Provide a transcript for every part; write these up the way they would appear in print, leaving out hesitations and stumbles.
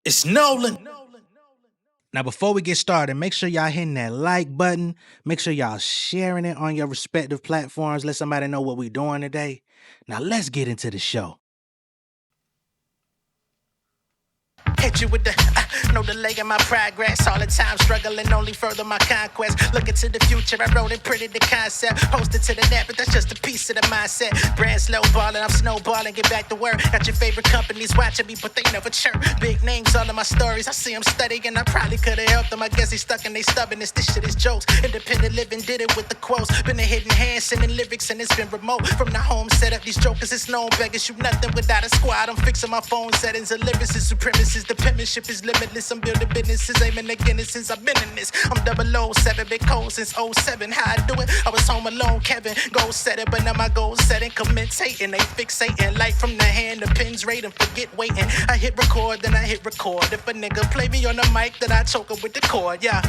It's Nolan. Now, before we get started, make sure y'all hitting that like button. Make sure y'all sharing it on your respective platforms. Let somebody know what we're doing today. Now, let's get into the show. Hit you with the no delay in my progress. All the time struggling, only further my conquest. Looking to the future, I wrote and printed the concept. Posted to the net, but that's just a piece of the mindset. Brand slow balling, I'm snowballing, get back to work. Got your favorite companies watching me, but they never chirp. Big names, all of my stories, I see them studying. I probably could have helped them, I guess they stuck in they stubbornness. This shit is jokes. Independent living, did it with the quotes. Been a hidden hand, sending lyrics, and it's been remote. From the home set up, these jokers, it's known beggars. You nothing without a squad. I'm fixing my phone settings, a lyricist, supremacist. The penmanship is limitless. I'm building businesses, aiming again since I've been in this. I'm 007, been cold since '07. How I do it? I was home alone, Kevin. Goal setting, but now my goal setting. Commentating, they fixating. Light from the hand, the pins rating, forget waiting. I hit record, then I hit record. If a nigga play me on the mic, then I choke him with the cord, yeah.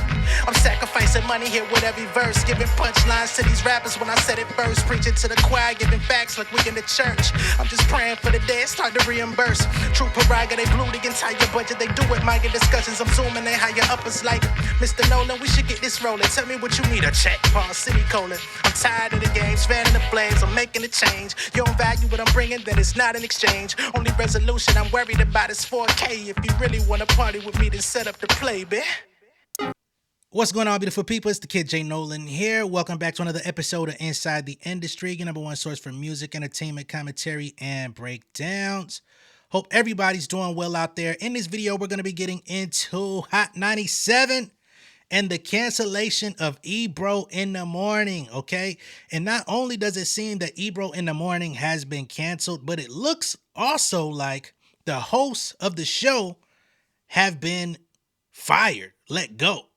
I'm sacrificing money here with every verse. Giving punchlines to these rappers when I said it first. Preaching to the choir, giving facts like we in the church. I'm just praying for the dead, start to reimburse. True prerogative, they blew the entire budget. They do it, my discussions. I'm zooming, they higher up. It's like, Mr. Nolan, we should get this rolling. Tell me what you need, a check, pause, semicolon. I'm tired of the games, fanning the flames. I'm making a change. You don't value what I'm bringing, then it's not an exchange. Only resolution I'm worried about is 4K. If you really want to party with me, then set up the play, bitch. What's going on, beautiful people? It's the kid J Nolan here. Welcome back to another episode of Inside the Industry, your number one source for music, entertainment, commentary, and breakdowns. Hope everybody's doing well out there. In this video, we're going to be getting into Hot 97 and the cancellation of Ebro in the Morning, okay? And not only does it seem that Ebro in the Morning has been canceled, but it looks also like the hosts of the show have been fired, let go.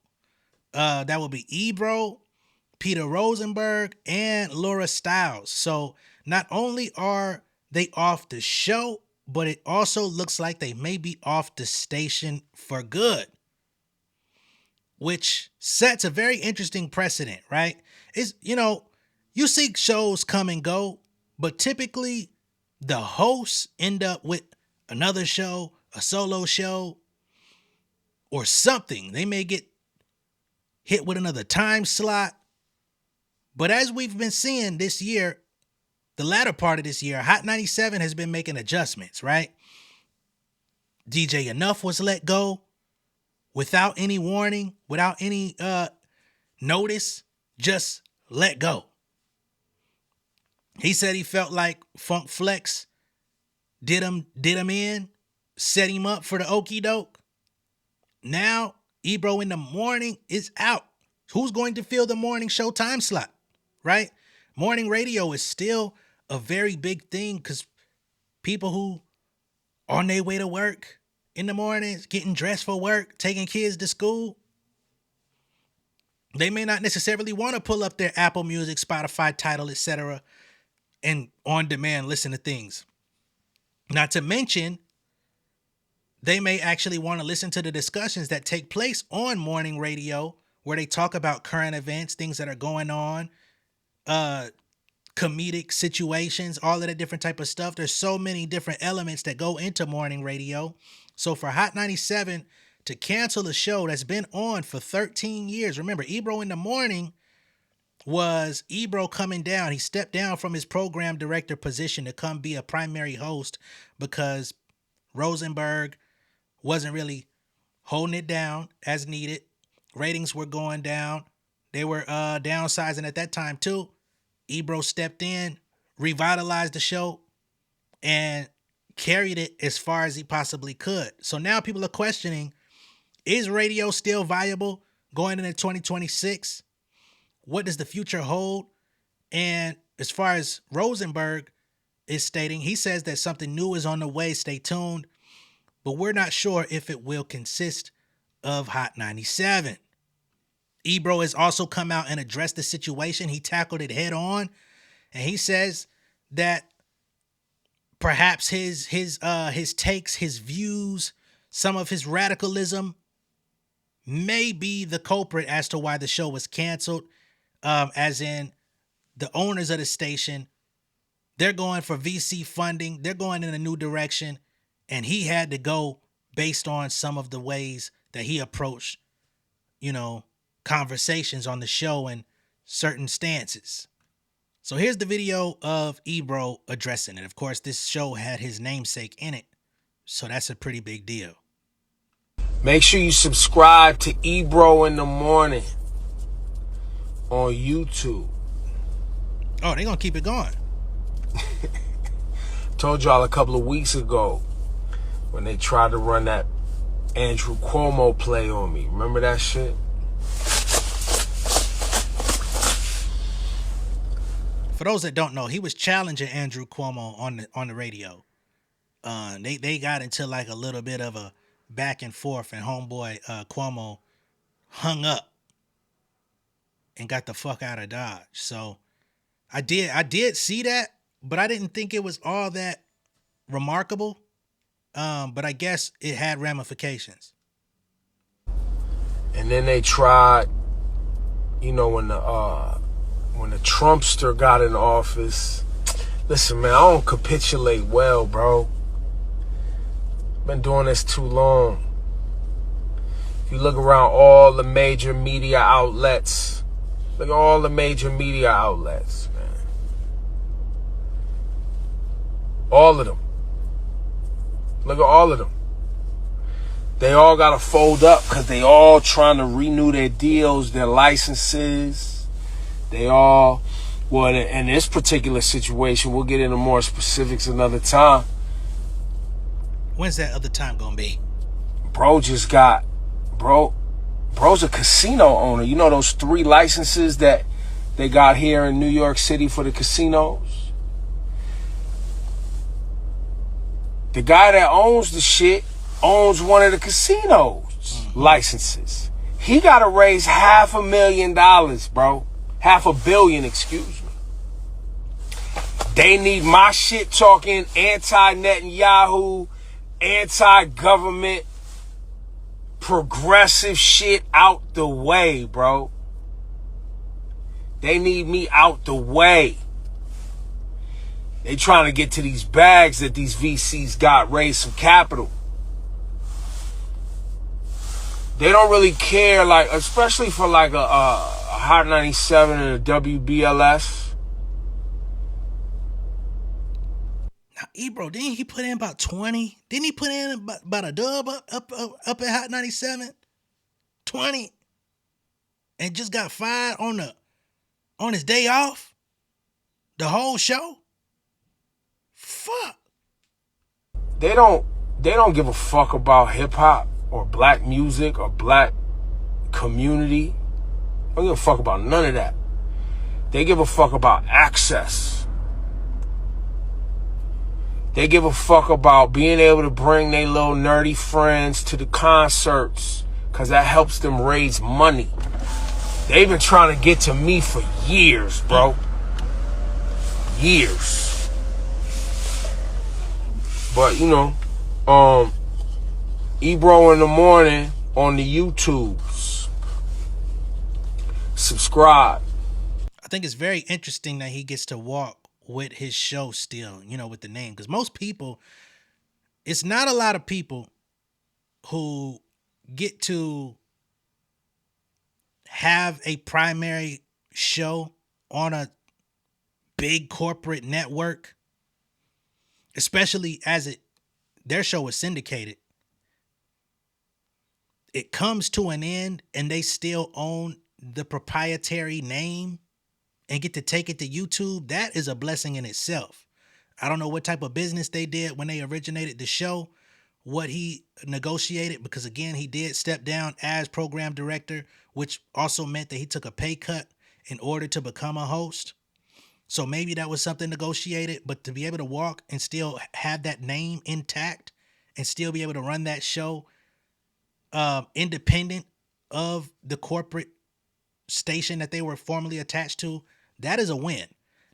That will be Ebro, Peter Rosenberg, and Laura Stiles. So not only are they off the show, but it also looks like they may be off the station for good, which sets a very interesting precedent, right? You see shows come and go, but typically the hosts end up with another show, a solo show, or something. They may get hit with another time slot. But as we've been seeing this year, the latter part of this year, Hot 97 has been making adjustments, right? DJ Enough was let go without any warning, without any notice, just let go. He said he felt like Funk Flex did him in, set him up for the okie doke. Now, Ebro in the Morning is out. Who's going to fill the morning show time slot, right? Morning radio is still a very big thing because people who are on their way to work in the mornings, getting dressed for work, taking kids to school, they may not necessarily want to pull up their Apple Music, Spotify, Tidal, etc., and on demand listen to things. Not to mention, they may actually want to listen to the discussions that take place on morning radio where they talk about current events, things that are going on, comedic situations, all of that different type of stuff. There's so many different elements that go into morning radio. So for Hot 97 to cancel a show that's been on for 13 years, remember, Ebro in the Morning was Ebro coming down. He stepped down from his program director position to come be a primary host because Rosenberg wasn't really holding it down as needed. Ratings were going down. They were downsizing at that time too. Ebro stepped in, revitalized the show, and carried it as far as he possibly could. So now people are questioning, is radio still viable going into 2026? What does the future hold? And as far as Rosenberg is stating, he says that something new is on the way. Stay tuned. But we're not sure if it will consist of Hot 97. Ebro has also come out and addressed the situation. He tackled it head on. And he says that perhaps his takes, his views, some of his radicalism may be the culprit as to why the show was canceled. As in the owners of the station, they're going for VC funding. They're going in a new direction. And he had to go based on some of the ways that he approached, conversations on the show and certain stances. So here's the video of Ebro addressing it. Of course, this show had his namesake in it, so that's a pretty big deal. Make sure you subscribe to Ebro in the Morning on YouTube. Oh, they're going to keep it going. Told y'all a couple of weeks ago when they tried to run that Andrew Cuomo play on me. Remember that shit? For those that don't know, he was challenging Andrew Cuomo on the radio. They got into like a little bit of a back and forth, and homeboy Cuomo hung up and got the fuck out of Dodge. So I did see that, but I didn't think it was all that remarkable. But I guess it had ramifications. And then they tried, when the Trumpster got in office. Listen, man, I don't capitulate well, bro. Been doing this too long. If you look around all the major media outlets, man. All of them. Look at all of them. They all got to fold up because they all trying to renew their deals, their licenses. They all, well, in this particular situation, we'll get into more specifics another time. When's that other time going to be? Bro's a casino owner. You know those 3 licenses that they got here in New York City for the casinos? The guy that owns the shit owns one of the casinos licenses. He got to raise $500,000, bro. $500 million, excuse me. They need my shit talking anti-Netanyahu, anti-government, progressive shit out the way, bro. They need me out the way. They trying to get to these bags that these VCs got, raise some capital. They don't really care, like, especially for like a Hot 97 and a WBLS. Now, Ebro, didn't he put in about 20? Didn't he put in about a dub up at Hot 97? 20. And just got fired on his day off? The whole show? Fuck. They don't give a fuck about hip hop or black music or black community. They don't give a fuck about none of that. They give a fuck about access. They give a fuck about being able to bring their little nerdy friends to the concerts because that helps them raise money. They've been trying to get to me for years, bro. Years. But, Ebro in the Morning on the YouTubes. Subscribe. I think it's very interesting that he gets to walk with his show still, with the name. Because most people, it's not a lot of people who get to have a primary show on a big corporate network, especially as their show is syndicated. It comes to an end and they still own the proprietary name and get to take it to YouTube. That is a blessing in itself. I don't know what type of business they did when they originated the show, what he negotiated, because again, he did step down as program director, which also meant that he took a pay cut in order to become a host. So maybe that was something negotiated, but to be able to walk and still have that name intact and still be able to run that show independent of the corporate station that they were formerly attached to, that is a win.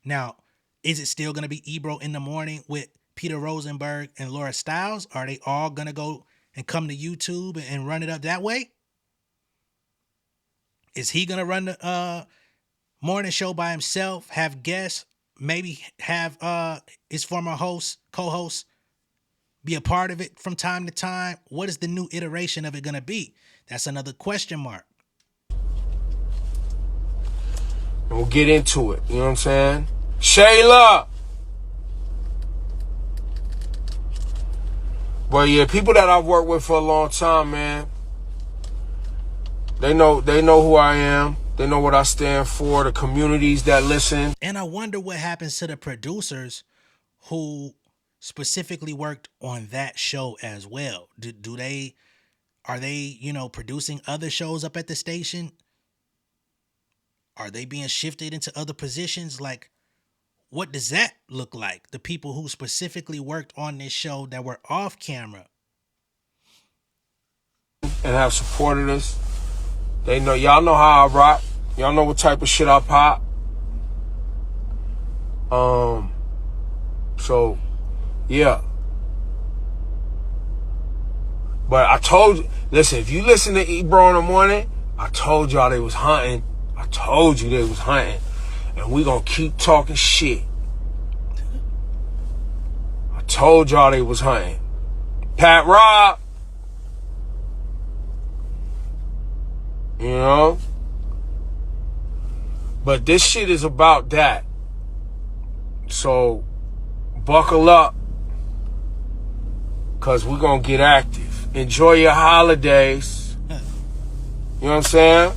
Now, is it still going to be Ebro in the Morning with Peter Rosenberg and Laura Stiles? Are they all going to go and come to YouTube and run it up that way? Is he going to run the morning show by himself, have guests, maybe have his former host, co-host, be a part of it from time to time? What is the new iteration of it going to be? That's another question mark. And we'll get into it. You know what I'm saying? Shayla! But yeah, people that I've worked with for a long time, man, they know who I am. They know what I stand for, the communities that listen. And I wonder what happens to the producers who specifically worked on that show as well. Are they, producing other shows up at the station? Are they being shifted into other positions? Like, what does that look like? The people who specifically worked on this show that were off camera. And have supported us. They know, y'all know how I rock. Y'all know what type of shit I pop. So, yeah. But I told you, listen, if you listen to Ebro in the morning, I told y'all they was hunting. I told you they was hunting. And we gonna keep talking shit. I told y'all they was hunting. Pat Rob. You know? But this shit is about that. So, buckle up. Because we're going to get active. Enjoy your holidays. You know what I'm saying?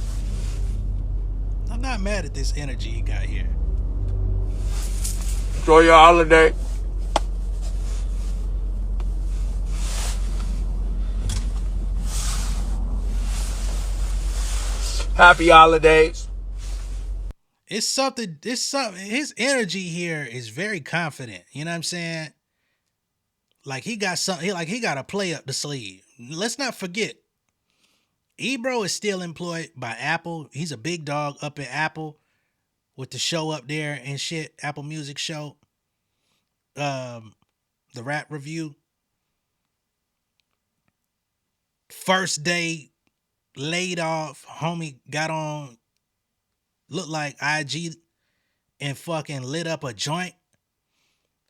I'm not mad at this energy you got here. Enjoy your holiday. Happy holidays. It's something. His energy here is very confident. You know what I'm saying? Like he got something. Like he got a play up the sleeve. Let's not forget, Ebro is still employed by Apple. He's a big dog up at Apple with the show up there and shit. Apple Music show. The rap review. First day laid off. Homie got on. Looked like IG and fucking lit up a joint.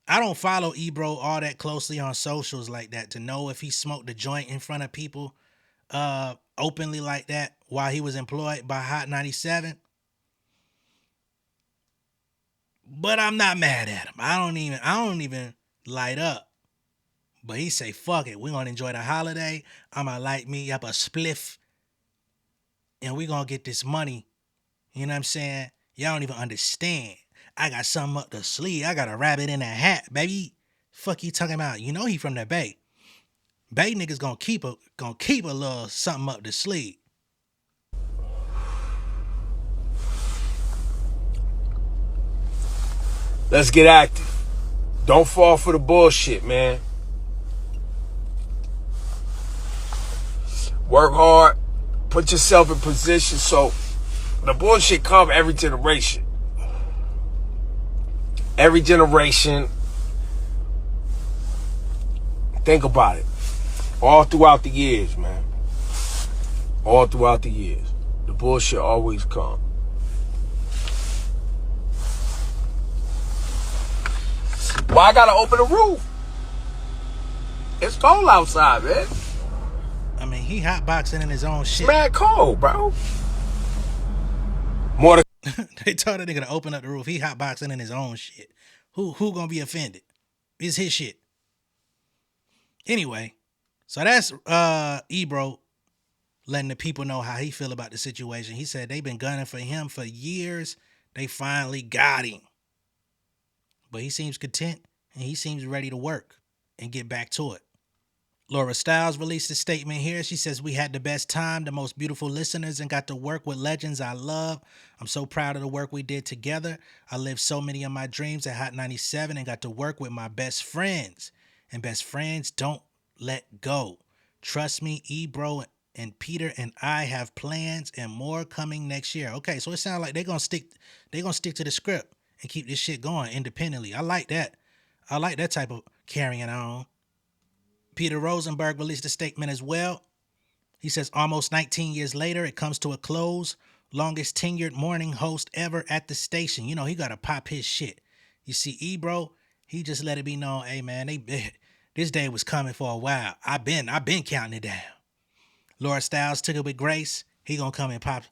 I don't follow Ebro all that closely on socials like that to know if he smoked a joint in front of people openly like that while he was employed by Hot 97. But I'm not mad at him. I don't even light up. But he say, fuck it, we're gonna enjoy the holiday. I'ma light me up a spliff and we gonna get this money. You know what I'm saying? Y'all don't even understand. I got something up the sleeve. I got a rabbit in a hat, baby. Fuck you talking about? You know he from the Bay. Bay niggas gonna keep a little something up the sleeve. Let's get active. Don't fall for the bullshit, man. Work hard. Put yourself in position so the bullshit come every generation. Every generation. Think about it. All throughout the years, man. All throughout the years. The bullshit always come. Well, I gotta open the roof. It's cold outside, man. I mean, he hotboxing in his own shit. It's mad cold, bro. More to They told that nigga to open up the roof. He hotboxing in his own shit. Who gonna be offended? It's his shit. Anyway, so that's Ebro letting the people know how he feel about the situation. He said they've been gunning for him for years. They finally got him. But he seems content and he seems ready to work and get back to it. Laura Stiles released a statement here. She says, we had the best time, the most beautiful listeners, and got to work with legends I love. I'm so proud of the work we did together. I lived so many of my dreams at Hot 97 and got to work with my best friends. And best friends don't let go. Trust me, Ebro and Peter and I have plans and more coming next year. Okay, so it sounds like they're gonna stick to the script and keep this shit going independently. I like that. I like that type of carrying on. Peter Rosenberg released a statement as well. He says, almost 19 years later, it comes to a close. Longest tenured morning host ever at the station. You know, he got to pop his shit. You see, Ebro, he just let it be known, hey, man, This day was coming for a while. I've been counting it down. Laura Styles took it with grace. He gonna come and pop.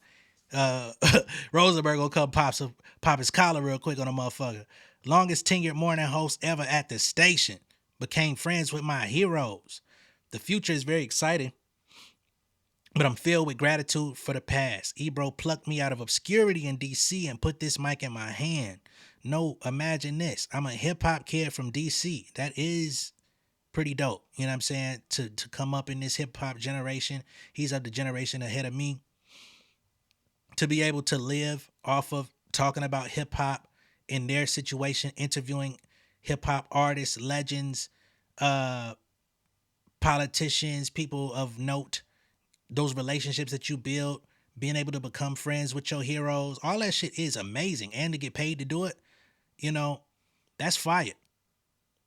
Rosenberg gonna come pop his collar real quick on a motherfucker. Longest tenured morning host ever at the station. Became friends with my heroes. The future is very exciting, but I'm filled with gratitude for the past. Ebro plucked me out of obscurity in DC and put this mic in my hand. No, imagine this. I'm a hip hop kid from DC. That is pretty dope. You know what I'm saying? To come up in this hip hop generation. He's of the generation ahead of me. To be able to live off of talking about hip hop in their situation, interviewing hip hop artists, legends, politicians, people of note, those relationships that you build, being able to become friends with your heroes, all that shit is amazing. And to get paid to do it, you know, that's fire.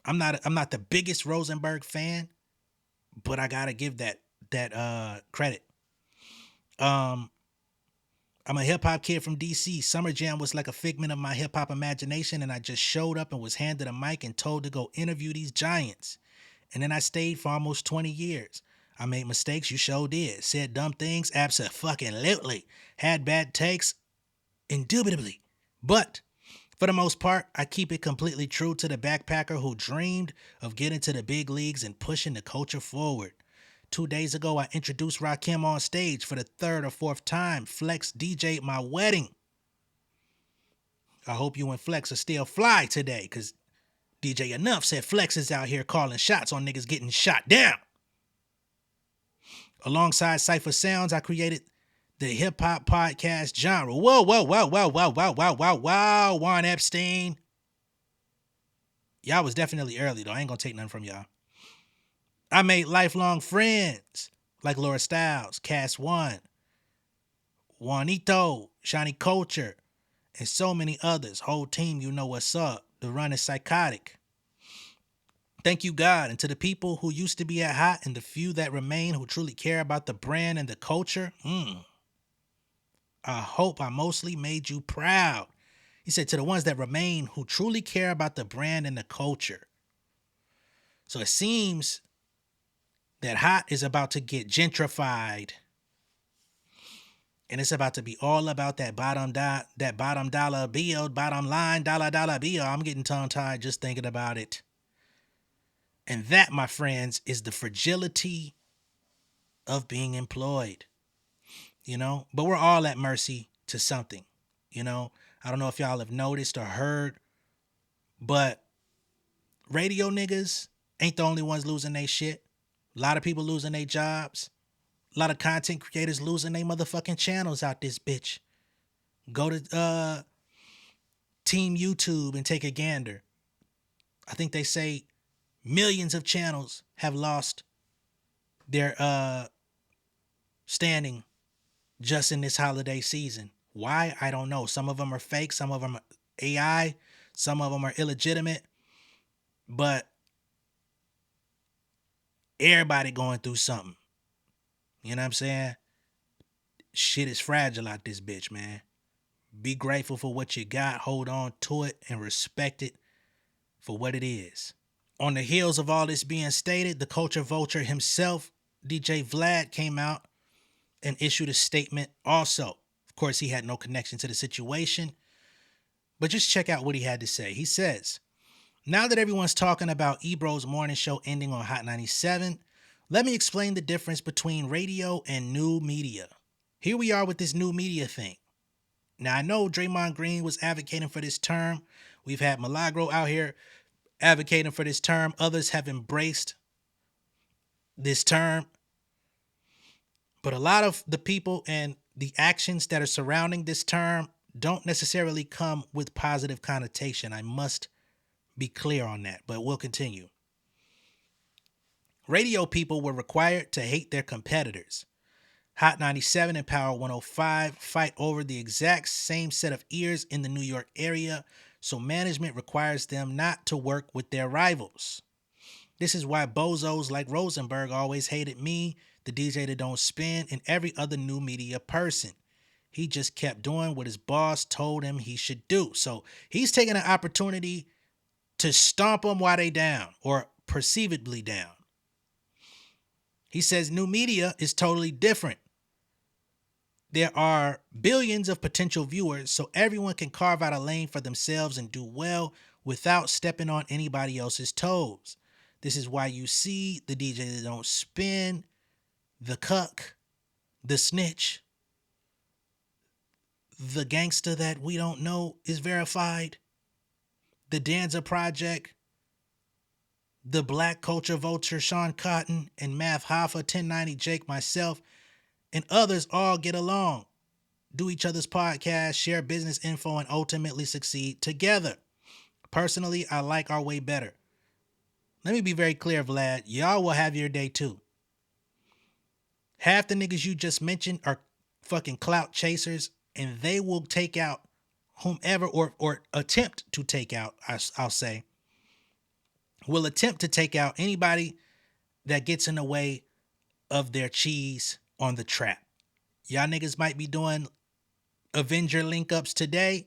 I'm not the biggest Rosenberg fan, but I gotta give that credit. I'm a hip hop kid from DC. Summer Jam was like a figment of my hip hop imagination, and I just showed up and was handed a mic and told to go interview these giants. And then I stayed for almost 20 years. I made mistakes, you sure did. Said dumb things, abso-fucking-lutely. Had bad takes, indubitably. But for the most part, I keep it completely true to the backpacker who dreamed of getting to the big leagues and pushing the culture forward. 2 days ago, I introduced Rakim on stage for the third or fourth time. Flex DJ'd my wedding. I hope you and Flex are still fly today, because DJ Enough said Flex is out here calling shots on niggas getting shot down. Alongside Cypher Sounds, I created the hip-hop podcast genre. Whoa, World Emcee. Y'all was definitely early, though. I ain't gonna take nothing from y'all. I made lifelong friends like Laura Styles, Cass One, Juanito, Shiny Culture, and so many others. Whole team, you know what's up. The run is psychotic. Thank you, God, and to the people who used to be at Hot and the few that remain who truly care about the brand and the culture. I hope I mostly made you proud. He said to the ones that remain who truly care about the brand and the culture. So it seems that Hot is about to get gentrified. And it's about to be all about that bottom dollar bill, bottom line dollar bill. I'm getting tongue-tied just thinking about it. And that, my friends, is the fragility of being employed. You know, but we're all at mercy to something. You know, I don't know if y'all have noticed or heard, but radio niggas ain't the only ones losing their shit. A lot of people losing their jobs. A lot of content creators losing their motherfucking channels out this bitch. Go to Team YouTube and take a gander. I think they say millions of channels have lost their standing just in this holiday season. Why? I don't know. Some of them are fake. Some of them are AI. Some of them are illegitimate. But everybody going through something. You know what I'm saying? Shit is fragile out this bitch, man. Be grateful for what you got. Hold on to it and respect it for what it is. On the heels of all this being stated, the culture vulture himself, DJ Vlad, came out and issued a statement also. Of course, he had no connection to the situation, but just check out what he had to say. He says, now that everyone's talking about Ebro's morning show ending on Hot 97, let me explain the difference between radio and new media. Here we are with this new media thing. Now, I know Draymond Green was advocating for this term. We've had Milagro out here advocating for this term. Others have embraced this term. But a lot of the people and the actions that are surrounding this term don't necessarily come with positive connotation. I must be clear on that, but we'll continue. Radio people were required to hate their competitors. Hot 97 and Power 105 fight over the exact same set of ears in the New York area, so management requires them not to work with their rivals. This is why bozos like Rosenberg always hated me, the DJ that don't spin, and every other new media person. He just kept doing what his boss told him he should do. So he's taking an opportunity to stomp them while they down, or perceivably down. He says new media is totally different. There are billions of potential viewers, so everyone can carve out a lane for themselves and do well without stepping on anybody else's toes. This is why you see the DJ that don't spin, the cuck, the snitch, the gangster that we don't know is verified, the Danza Project, the Black Culture Vulture Sean Cotton, and Math Hoffa, 1090 Jake, myself, and others all get along, do each other's podcasts, share business info, and ultimately succeed together. Personally, I like our way better. Let me be very clear, Vlad. Y'all will have your day too. Half the niggas you just mentioned are fucking clout chasers, and they will take out whomever or attempt to take out, I'll say, will attempt to take out anybody that gets in the way of their cheese on the trap. Y'all niggas might be doing Avenger link-ups today.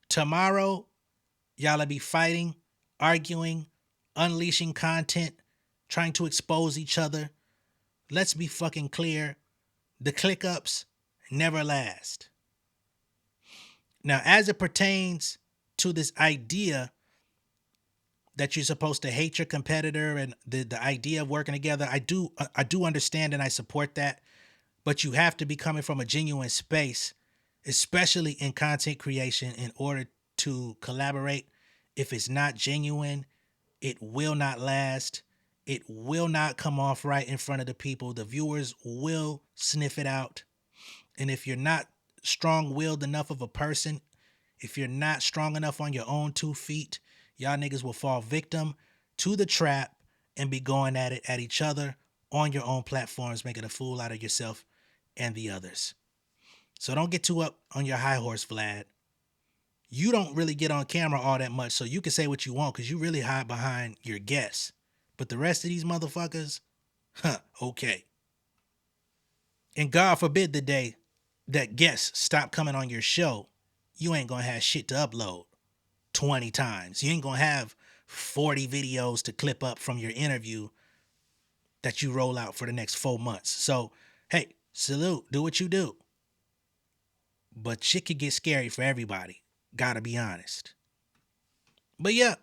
Tomorrow, y'all will be fighting, arguing, unleashing content, trying to expose each other. Let's be fucking clear. The click-ups never last. Now, as it pertains to this idea that you're supposed to hate your competitor and the idea of working together, I do understand and I support that, but you have to be coming from a genuine space, especially in content creation, in order to collaborate. If it's not genuine, it will not last. It will not come off right in front of the people. The viewers will sniff it out. And if you're not strong-willed enough of a person, if you're not strong enough on your own 2 feet, y'all niggas will fall victim to the trap and be going at it at each other on your own platforms, making a fool out of yourself and the others. So don't get too up on your high horse, Vlad. You don't really get on camera all that much, so you can say what you want because you really hide behind your guests. But the rest of these motherfuckers, okay. And God forbid the day that guests stop coming on your show, you ain't gonna have shit to upload 20 times. You ain't gonna have 40 videos to clip up from your interview that you roll out for the next 4 months. So, hey, salute, do what you do. But shit could get scary for everybody. Gotta be honest. But yeah,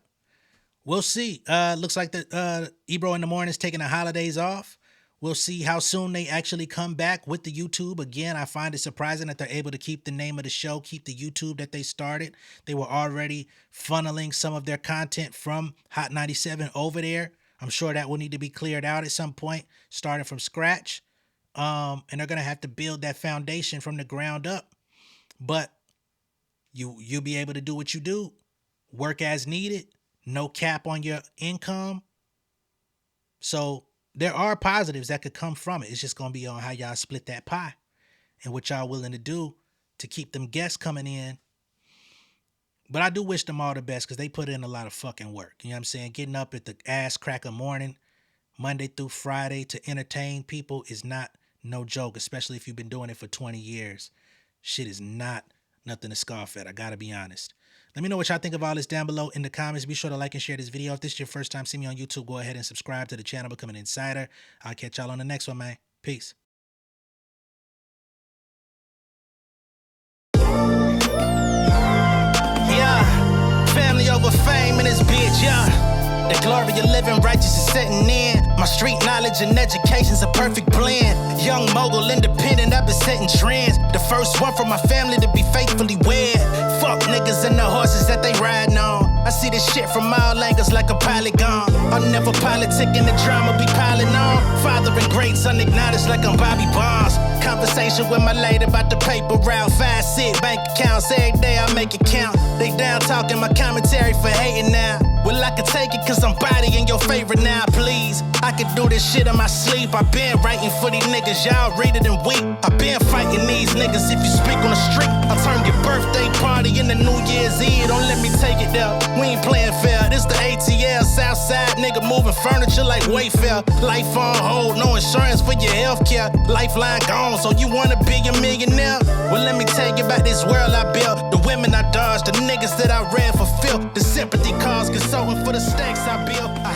we'll see. Looks like the Ebro in the morning is taking the holidays off. We'll see how soon they actually come back with the YouTube. Again, I find it surprising that they're able to keep the name of the show, keep the YouTube that they started. They were already funneling some of their content from Hot 97 over there. I'm sure that will need to be cleared out at some point, starting from scratch. And they're going to have to build that foundation from the ground up. But you'll be able to do what you do, work as needed, no cap on your income. So there are positives that could come from it. It's just going to be on how y'all split that pie and what y'all willing to do to keep them guests coming in. But I do wish them all the best because they put in a lot of fucking work. You know what I'm saying? Getting up at the ass crack of morning, Monday through Friday to entertain people is not no joke, especially if you've been doing it for 20 years. Shit is not nothing to scoff at. I got to be honest. Let me know what y'all think of all this down below in the comments. Be sure to like and share this video. If this is your first time seeing me on YouTube, go ahead and subscribe to the channel, become an insider. I'll catch y'all on the next one, man. Peace. Yeah, family over fame in this bitch, yeah. The glory of living righteous is setting in. My street knowledge and education's a perfect blend. Young mogul, independent, I've been setting trends. The first one from my family to be faithfully wed. Fuck niggas and the horses that they riding on. I see this shit from all angles like a polygon. I'll never politic and the drama be piling on. Father and great son acknowledged like I'm Bobby Bonds. Conversation with my lady about the paper route. 5 sit bank accounts every day I make it count. They down talking my commentary for hating now. Well, I can take it cause I'm bodying your favorite now, please. I could do this shit in my sleep. I been writing for these niggas, y'all read it and weep. I been fighting these niggas if you speak on the street. I'll turn your birthday party into New Year's Eve. Don't let me take it there. We ain't playing fair. This the ATL, Southside nigga moving furniture like Wayfair. Life on hold, no insurance for your healthcare. Lifeline gone, so you wanna be a millionaire? Well, let me tell you about this world I built. The women I dodged, the niggas that I ran for filth. The sympathy cause consulting for the stacks I built. I